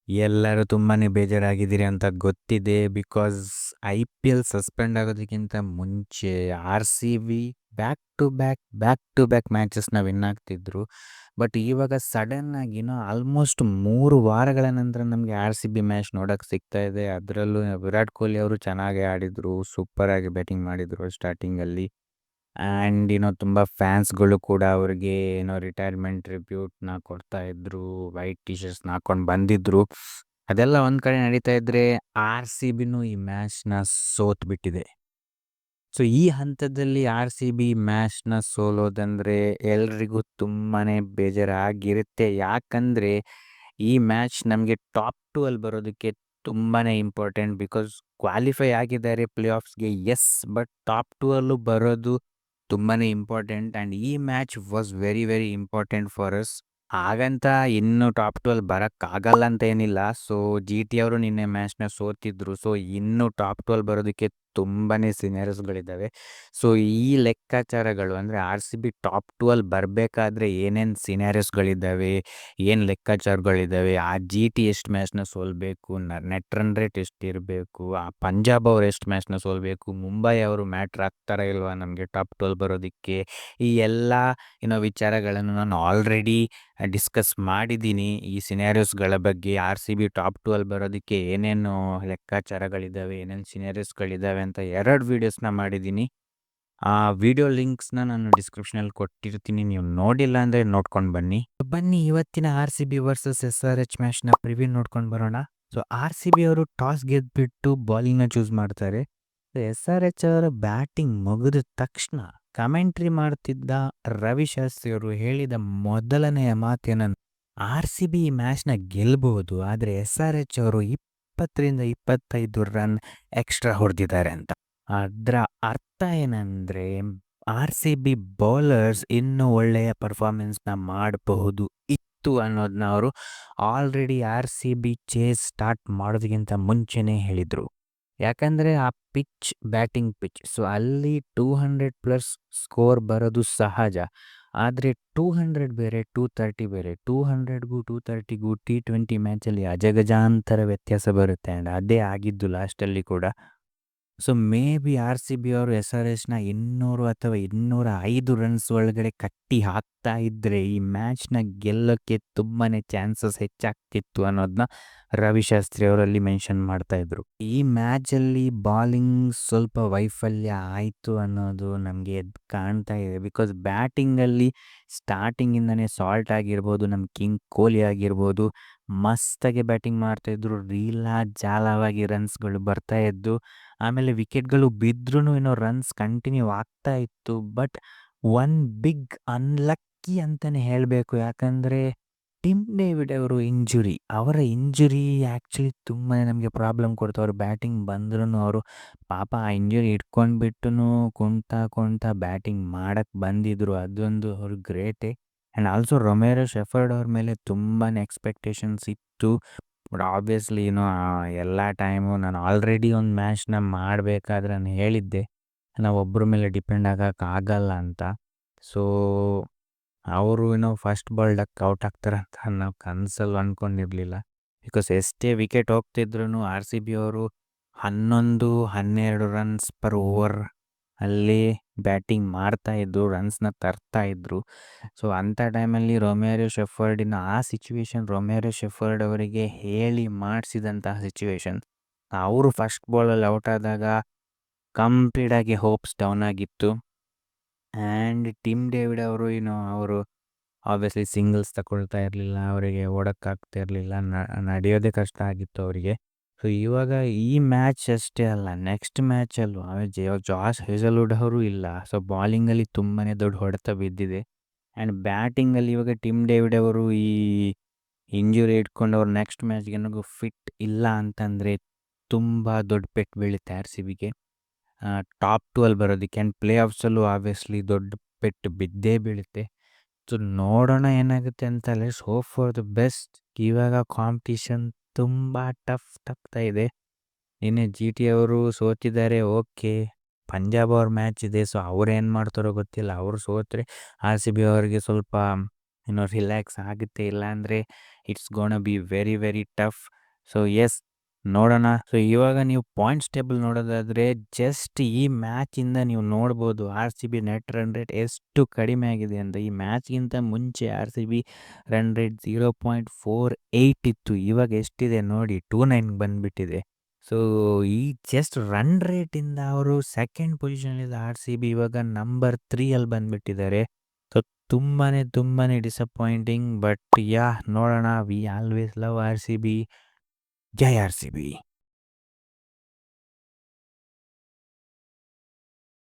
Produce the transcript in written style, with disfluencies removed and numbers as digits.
ಎಲ್ಲರೂ ತುಂಬಾನೇ ಬೇಜಾರಾಗಿದ್ದೀರಿ ಅಂತ ಗೊತ್ತಿದೆ. ಬಿಕಾಸ್ IPL ಸಸ್ಪೆಂಡ್ ಆಗೋದಕ್ಕಿಂತ ಮುಂಚೆ RCB ಬ್ಯಾಕ್ ಟು ಬ್ಯಾಕ್ ಮ್ಯಾಚಸ್‌ನ ವಿನ್ ಆಗ್ತಿದ್ರು. ಬಟ್ ಇವಾಗ ಸಡನ್ ಆಗಿ ಆಲ್ಮೋಸ್ಟ್ 3 ವಾರಗಳ ನಂತರ ನಮಗೆ RCB ಮ್ಯಾಚ್ ನೋಡಕ್ಕೆ ಸಿಗ್ತಾ ಇದೆ. ಅದರಲ್ಲೂ ವಿರಾಟ್ ಕೊಹ್ಲಿ ಅವರು ಚೆನ್ನಾಗೇ ಆಡಿದ್ರು. ಸೂಪರ್ ಆಗಿ ಬ್ಯಾಟಿಂಗ್ ಮಾಡಿದ್ರು ಸ್ಟಾರ್ಟಿಂಗಲ್ಲಿ. ಆ್ಯಂಡ್ ತುಂಬ ಫ್ಯಾನ್ಸ್ಗಳು ಕೂಡ ಅವ್ರಿಗೆ ರಿಟೈರ್ಮೆಂಟ್ ಟ್ರಿಬ್ಯೂಟ್‌ನ ಕೊಡ್ತಾ ಇದ್ರು. ವೈಟ್ ಟಿ ಶರ್ಟ್ಸ್‌ನ ಹಾಕೊಂಡು ಬಂದಿದ್ರು. ಅದೆಲ್ಲ ಒಂದ್ ಕಡೆ ನಡೀತಾ ಇದ್ರೆ RCBನೂ ಈ ಮ್ಯಾಚ್‌ನ ಸೋತ್ಬಿಟ್ಟಿದೆ. ಸೊ ಈ ಹಂತದಲ್ಲಿ RCB ಮ್ಯಾಚ್‌ನ ಸೋಲೋದಂದ್ರೆ ಎಲ್ರಿಗೂ ತುಂಬಾನೇ ಬೇಜಾರಾಗಿರುತ್ತೆ. ಯಾಕಂದ್ರೆ ಈ ಮ್ಯಾಚ್ ನಮಗೆ ಟಾಪ್ 2 ಅಲ್ಲಿ ಬರೋದಕ್ಕೆ ತುಂಬಾನೇ ಇಂಪಾರ್ಟೆಂಟ್. ಬಿಕಾಸ್ ಕ್ವಾಲಿಫೈ ಆಗಿದ್ದಾರೆ ಪ್ಲೇ ಆಫ್ಸ್‌ಗೆ ಯೆಸ್. ಬಟ್ ಟಾಪ್ 2 ಅಲ್ಲೂ ಬರೋದು ತುಂಬಾನೇ ಇಂಪಾರ್ಟೆಂಟ್. ಆ್ಯಂಡ್ ಈ match was very very important for us. ಹಾಗಂತ ಇನ್ನು ಟಾಪ್ 2 ಅಲ್ಲಿ ಬರೋಕ್ಕಾಗಲ್ಲ ಅಂತ ಏನಿಲ್ಲ. ಸೊ GT ಅವರು ನಿನ್ನೆ ಮ್ಯಾಚ್‌ನ ಸೋತಿದ್ರು. ಸೊ ಇನ್ನು ಟಾಪ್ 2 ಅಲ್ಲಿ ಬರೋದಕ್ಕೆ ತುಂಬಾನೇ ಸಿನಾರಿಯೋಸ್‌ಗಳಿದ್ದಾವೆ. ಸೊ ಈ ಲೆಕ್ಕಾಚಾರಗಳು ಅಂದರೆ RCB ಟಾಪ್ 2 ಅಲ್ಲಿ ಬರಬೇಕಾದ್ರೆ ಏನೇನು ಸಿನಾರಿಯೋಸ್‌ಗಳಿದ್ದಾವೆ, ಏನು ಲೆಕ್ಕಾಚಾರಗಳಿದ್ದಾವೆ, ಆ GT ಎಷ್ಟು ಮ್ಯಾಚ್‌ನ ಸೋಲ್ಬೇಕು, ನೆಟ್ ರನ್ ರೇಟ್ ಎಷ್ಟಿರಬೇಕು, ಆ ಪಂಜಾಬ್ ಅವ್ರು ಎಷ್ಟು ಮ್ಯಾಚ್‌ನ ಸೋಲ್ಬೇಕು, ಮುಂಬೈ ಅವರು ಮ್ಯಾಟ್ರ್ ಆಗ್ತಾರಾ ಇಲ್ವಾ ನಮಗೆ ಟಾಪ್ 2 ಅಲ್ಲಿ ಬರೋದಕ್ಕೆ, ಈ ಎಲ್ಲ ವಿಚಾರಗಳನ್ನು ನಾನು ಆಲ್ರೆಡಿ ಡಿಸ್ಕಸ್ ಮಾಡಿದ್ದೀನಿ. ಈ ಸಿನಾರಿಯೋಸ್‌ಗಳ ಬಗ್ಗೆ RCB ಟಾಪ್ 2 ಅಲ್ಲಿ ಬರೋದಕ್ಕೆ ಏನೇನು ಲೆಕ್ಕಾಚಾರಗಳಿದ್ದಾವೆ, ಏನೇನು ಸಿನಾರಿಯೋಸ್‌ಗಳಿದ್ದಾವೆ ಅಂತ 2 ವೀಡಿಯೋಸ್‌ನ ಮಾಡಿದ್ದೀನಿ. ಆ ವಿಡಿಯೋ ಲಿಂಕ್ಸ್‌ನ ನಾನು ಡಿಸ್ಕ್ರಿಪ್ಷನಲ್ಲಿ ಕೊಟ್ಟಿರ್ತೀನಿ. ನೀವು ನೋಡಿಲ್ಲ ಅಂದರೆ ನೋಡ್ಕೊಂಡು ಬನ್ನಿ. ಬನ್ನಿ ಇವತ್ತಿನ RCB ವರ್ಸಸ್ SRH ಮ್ಯಾಚ್‌ನ ಪ್ರಿವ್ಯೂ ನೋಡ್ಕೊಂಡು ಬರೋಣ. ಸೊ RCB ಅವರು ಟಾಸ್ ಗೆದ್ದುಬಿಟ್ಟು ಬಾಲಿಂಗ್‌ನ ಚೂಸ್ ಮಾಡ್ತಾರೆ. SRH ಅವರ ಬ್ಯಾಟಿಂಗ್ ಮುಗಿದ ತಕ್ಷಣ ಕಮೆಂಟ್ರಿ ಮಾಡ್ತಿದ್ದ ರವಿಶಾಸ್ತ್ರಿ ಅವರು ಹೇಳಿದ ಮೊದಲನೆಯ ಮಾತೇನಂದ್ರೆ RCB ಈ ಮ್ಯಾಚ್‌ನ ಗೆಲ್ಬಹುದು, ಆದರೆ SRH ಅವರು 20ರಿಂದ 25 ರನ್ ಎಕ್ಸ್ಟ್ರಾ ಹೊಡೆದಿದ್ದಾರೆ ಅಂತ. ಅದರ ಅರ್ಥ ಏನಂದ್ರೆ RCB ಬೌಲರ್ಸ್ ಇನ್ನೂ ಒಳ್ಳೆಯ ಪರ್ಫಾರ್ಮೆನ್ಸ್‌ನ ಮಾಡಬಹುದು ಇತ್ತು ಅನ್ನೋದನ್ನ ಅವರು ಆಲ್ರೆಡಿ RCB ಚೇಸ್ ಸ್ಟಾರ್ಟ್ ಮಾಡೋದಕ್ಕಿಂತ ಮುಂಚೆನೇ ಹೇಳಿದರು. ಯಾಕಂದರೆ ಆ ಪಿಚ್ ಬ್ಯಾಟಿಂಗ್ ಪಿಚ್. ಸೊ ಅಲ್ಲಿ 200+ ಸ್ಕೋರ್ ಬರೋದು ಸಹಜ. ಆದರೆ 200 ಬೇರೆ, 230 ಬೇರೆ. 200ಗೂ 230ಗೂ T20 ಮ್ಯಾಚಲ್ಲಿ ಅಜಗಜಾಂತರ ವ್ಯತ್ಯಾಸ ಬರುತ್ತೆ. ಆ್ಯಂಡ್ ಅದೇ ಆಗಿದ್ದು ಲಾಸ್ಟಲ್ಲಿ ಕೂಡ. ಸೊ ಮೇ ಬಿ RCB ಅವರು SRHನ 200 ಅಥವಾ 205 ರನ್ಸ್ ಒಳಗಡೆ ಕಟ್ಟಿ ಹಾಕ್ತಾ ಇದ್ದರೆ ಈ ಮ್ಯಾಚ್‌ನ ಗೆಲ್ಲೋಕ್ಕೆ ತುಂಬಾ ಚಾನ್ಸಸ್ ಹೆಚ್ಚಾಗ್ತಿತ್ತು ಅನ್ನೋದನ್ನ ರವಿಶಾಸ್ತ್ರಿ ಅವರಲ್ಲಿ ಮೆನ್ಷನ್ ಮಾಡ್ತಾಯಿದ್ರು. ಈ ಮ್ಯಾಚಲ್ಲಿ ಬಾಲಿಂಗ್ ಸ್ವಲ್ಪ ವೈಫಲ್ಯ ಆಯಿತು ಅನ್ನೋದು ನಮಗೆ ಎದ್ದು ಕಾಣ್ತಾ ಇದೆ. ಬಿಕಾಸ್ ಬ್ಯಾಟಿಂಗಲ್ಲಿ ಸ್ಟಾರ್ಟಿಂಗಿಂದನೇ ಸಾಲ್ಟ್ ಆಗಿರ್ಬೋದು, ನಮ್ಮ ಕಿಂಗ್ ಕೊಹ್ಲಿ ಆಗಿರ್ಬೋದು, ಮಸ್ತಾಗಿ ಬ್ಯಾಟಿಂಗ್ ಮಾಡ್ತಾಯಿದ್ರು. ಜಾಲವಾಗಿ ರನ್ಸ್ಗಳು ಬರ್ತಾಯಿದ್ದು. ಆಮೇಲೆ ವಿಕೆಟ್ಗಳು ಬಿದ್ರೂ ರನ್ಸ್ ಕಂಟಿನ್ಯೂ ಆಗ್ತಾ ಇತ್ತು. ಬಟ್ ಒನ್ ಬಿಗ್ ಅನ್ಲಕ್ಕಿ ಅಂತಲೇ ಹೇಳಬೇಕು. ಯಾಕಂದರೆ ಟಿಮ್ ಡೇವಿಡ್ ಅವರು ಅವರ ಇಂಜುರಿ ಆ್ಯಕ್ಚುಲಿ ತುಂಬಾ ನಮಗೆ ಪ್ರಾಬ್ಲಮ್ ಕೊಡ್ತು. ಅವ್ರು ಬ್ಯಾಟಿಂಗ್ ಬಂದ್ರೂ ಅವರು ಪಾಪ ಆ ಇಂಜುರಿ ಇಟ್ಕೊಂಡ್ಬಿಟ್ಟು ಕುಣ್ತಾ ಬ್ಯಾಟಿಂಗ್ ಮಾಡಕ್ಕೆ ಬಂದಿದ್ರು. ಅದೊಂದು ಅವ್ರು ಗ್ರೇಟೇ. ಆ್ಯಂಡ್ ಆಲ್ಸೋ ರೊಮೇರೋ ಶೆಫರ್ಡ್ ಅವ್ರ ಮೇಲೆ ತುಂಬಾ ಎಕ್ಸ್ಪೆಕ್ಟೇಷನ್ಸ್ ಇತ್ತು. ಬಟ್ ಆಬ್ವಿಯಸ್ಲಿ ಎಲ್ಲ ಟೈಮು ನಾನು ಆಲ್ರೆಡಿ ಒಂದು ಮ್ಯಾಚ್‌ನ ಮಾಡಬೇಕಾದ್ರೆ ನಾನು ಹೇಳಿದ್ದೆ, ನಾವು ಒಬ್ಬರ ಮೇಲೆ ಡಿಪೆಂಡ್ ಆಗೋಕ್ಕಾಗಲ್ಲ ಅಂತ. ಸೊ ಅವರು ಫಸ್ಟ್ ಬಾಲ್ಡಕ್ಕೆ ಔಟ್ ಆಗ್ತಾರಂತ ನಾವು ಕನಸಲ್ಲೂ ಅಂದ್ಕೊಂಡಿರಲಿಲ್ಲ. ಬಿಕಾಸ್ ಎಷ್ಟೇ ವಿಕೆಟ್ ಹೋಗ್ತಿದ್ರು RCB ಅವರು 11-12 ರನ್ಸ್ ಪರ್ ಓವರ್ ಅಲ್ಲಿ ಬ್ಯಾಟಿಂಗ್ ಮಾಡ್ತಾಯಿದ್ರು, ರನ್ಸ್‌ನ ತರ್ತಾಯಿದ್ರು. ಸೊ ಅಂಥ ಟೈಮಲ್ಲಿ ರೊಮೇರೋ ಶೆಫರ್ಡಿನ ಆ ಸಿಚುವೇಶನ್ ರೊಮೇರೋ ಶೆಫರ್ಡ್ ಅವರಿಗೆ ಹೇಳಿ ಮಾಡಿಸಿದಂತಹ ಸಿಚುವೇಶನ್. ಅವರು ಫಸ್ಟ್ ಬಾಲಲ್ಲಿ ಔಟ್ ಆದಾಗ ಕಂಪ್ಲೀಟಾಗಿ ಹೋಪ್ಸ್ ಡೌನ್ ಆಗಿತ್ತು. ಆ್ಯಂಡ್ ಟಿಮ್ ಡೇವಿಡ್ ಅವರು ಅವರು ಆಬ್ವಿಯಸ್ಲಿ ಸಿಂಗಲ್ಸ್ ತಗೊಳ್ತಾ ಇರಲಿಲ್ಲ, ಅವರಿಗೆ ಓಡೋಕ್ಕಾಗ್ತಾ ಇರಲಿಲ್ಲ, ನಡೆಯೋದೇ ಕಷ್ಟ ಆಗಿತ್ತು ಅವರಿಗೆ. ಸೊ ಇವಾಗ ಈ ಮ್ಯಾಚ್ ಅಷ್ಟೇ ಅಲ್ಲ, ನೆಕ್ಸ್ಟ್ ಮ್ಯಾಚಲ್ಲೂ ಜಾಸ್ ಹೇಸಲ್ವುಡ್ ಅವರು ಇಲ್ಲ. ಸೊ ಬಾಲಿಂಗಲ್ಲಿ ತುಂಬಾ ದೊಡ್ಡ ಹೊಡೆತ ಬಿದ್ದಿದೆ. ಆ್ಯಂಡ್ ಬ್ಯಾಟಿಂಗಲ್ಲಿ ಇವಾಗ ಟಿಮ್ ಡೇವಿಡ್ ಅವರು ಈ ಇಂಜುರಿ ಇಟ್ಕೊಂಡು ಅವ್ರು ನೆಕ್ಸ್ಟ್ ಮ್ಯಾಚ್ಗೆ ಫಿಟ್ ಇಲ್ಲ ಅಂತಂದರೆ ತುಂಬ ದೊಡ್ಡ ಪೆಟ್ಟು ಬೀಳುತ್ತೆ RCBಗೆ ಟಾಪ್ 2 ಅಲ್ಲಿ ಬರೋದಕ್ಕೆ. ಆ್ಯಂಡ್ ಪ್ಲೇ ಆಫ್ಸಲ್ಲೂ ಆಬ್ವಿಯಸ್ಲಿ ದೊಡ್ಡ ಪೆಟ್ಟು ಬಿದ್ದೇ ಬೀಳುತ್ತೆ. ಸೊ ನೋಡೋಣ ಏನಾಗುತ್ತೆ ಅಂತ. Let's hope for the best. ಇವಾಗ ಕಾಂಪಿಟಿಷನ್ ತುಂಬ ಟಫ್ ಆಗ್ತಾ ಇದೆ. ನಿನ್ನೆ GT ಅವರು ಸೋತಿದ್ದಾರೆ, ಓಕೆ. ಪಂಜಾಬ್ ಅವ್ರ ಮ್ಯಾಚ್ ಇದೆ. ಸೊ ಅವ್ರು ಏನು ಮಾಡ್ತಾರೋ ಗೊತ್ತಿಲ್ಲ. ಅವರು ಸೋತ್ರೆ RCB ಅವರಿಗೆ ಸ್ವಲ್ಪ ರಿಲ್ಯಾಕ್ಸ್ ಆಗುತ್ತೆ. ಇಲ್ಲಾಂದರೆ it's gonna be very very tough. So yes, ನೋಡೋಣ. ಸೊ ಇವಾಗ ನೀವು ಪಾಯಿಂಟ್ಸ್ ಟೇಬಲ್ ನೋಡೋದಾದ್ರೆ ಜಸ್ಟ್ ಈ ಮ್ಯಾಚಿಂದ ನೀವು ನೋಡ್ಬೋದು R C B net run rate ಎಷ್ಟು ಕಡಿಮೆ ಆಗಿದೆ ಅಂತ. ಈ ಮ್ಯಾಚ್ಗಿಂತ ಮುಂಚೆ R C B run rate 0.48 ಇತ್ತು. ಇವಾಗ ಎಷ್ಟಿದೆ ನೋಡಿ, 29 ಬಂದ್ಬಿಟ್ಟಿದೆ. ಸೊ ಈ ಜಸ್ಟ್ ರನ್ ರೇಟಿಂದ ಅವರು ಸೆಕೆಂಡ್ ಪೊಸಿಷನಲ್ಲಿದ್ದ ಆರ್ ಸಿ ಬಿ ಇವಾಗ ನಂಬರ್ 3 ಬಂದ್ಬಿಟ್ಟಿದ್ದಾರೆ. ಸೊ ತುಂಬಾನೇ ಡಿಸಪಾಯಿಂಟಿಂಗ್. ಬಟ್ ಯಾ, ನೋಡೋಣ. We always love R C B. ಜೈ ಆರ್ ಸಿ ಬಿ.